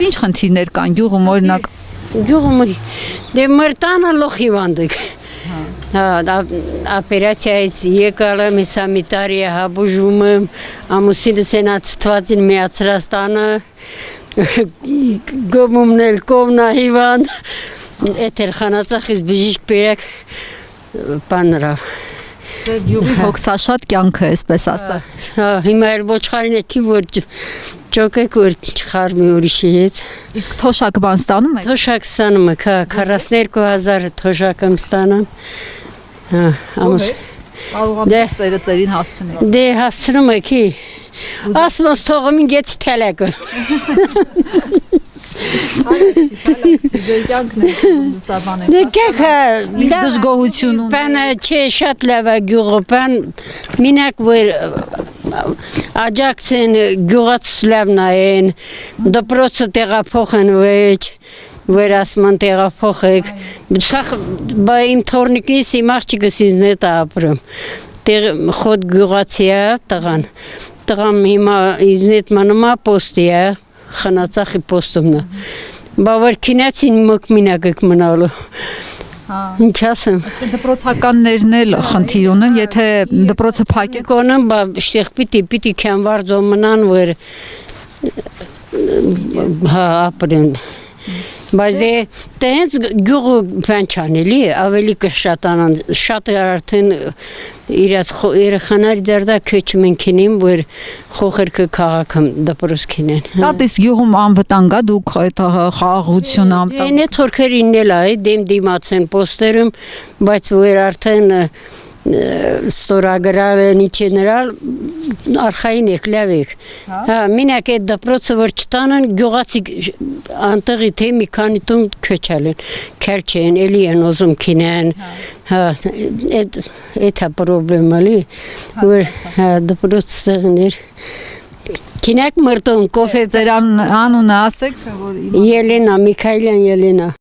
Ինչ խնդիրներ կան գյուղում օրինակ։ Գյուղում դե մրտանը լոխ հիվանդիկ։ Օպերացիայից եկալ եմ սանիտարիա հաբուժում եմ, ամուսինս են ածտվածին միացրաստանը, գոմումն էլ կովնա հիվանդ, էթեր խանացախից բժիշկ բերեք պանրավ։ Ձեր գյուղի հոգսաշատ կյանքը է, այսպես ասած։ Հիմա էլ ոչխարին է կի որ ճոկեք որ չխարմի ուրիշի հետ։ Իսկ թոշակ բան ստանում եք։ Թոշակ ստանում եք, 42000 թոշակ եմ ստանում։ Կարող եմ ծերը ծերին հասցնել։ Դե հասցնում եք ի։ Ասմոս թողում ինգեց թելակը։ Դե կեք դժգոհություն ունի։ Բանը չէ շատ լավ է գյուղը, բան մինակ որ աջակցեն գյուղաց լավ նայեն, դպրոցը տեղափոխեն վեճ, որ ասման տեղափոխեք, սախ բա իմ թորնիկնիս իմ աղջիկս ինձ նետ է ապրում, խոտ գյուղացի է տղամ հիմա ինձ նետ մնում է պոստի է, խնացախի պոստումն է, բա որ կինացին մոք մինակ եք մնալու, ինչ ասեմ։ Դպրոցականներն էլ խնդիր ունեն, եթե դպրոցը փակեք։ Կոնեմ, բա շտեղ պիտի կյանվարձ մնան, որ ապրեն։ Բայց դե հենց գյուղը բան չանելի, ավելի կշատանան, շատ արդեն իրաց երեխաների դերդա քեչում են քինին, որ խոխերքը քաղաքում դպրոց քինեն։ Տատիս գյուղում անվտանգ է, դուք այդ խաղաղություն անվտանգ։ Այնե թորքերին էլ է, դեմ դիմաց են պոստերում, բայց որ արդեն ստորագրալ են իչեներալ արխային եք լավ եք մինակ այդ դպրոցը որ չտանան գյուղացի անտեղի թե մի քանի տուն քեչալ են քերչ են էլի են ուզում քինեն այդ է պրոբլեմը լի որ դպրոց ստեղներ քինակ մրտում կոֆե Ձեր անունը ասեք որ Ելենա Միքայելյան Ելենա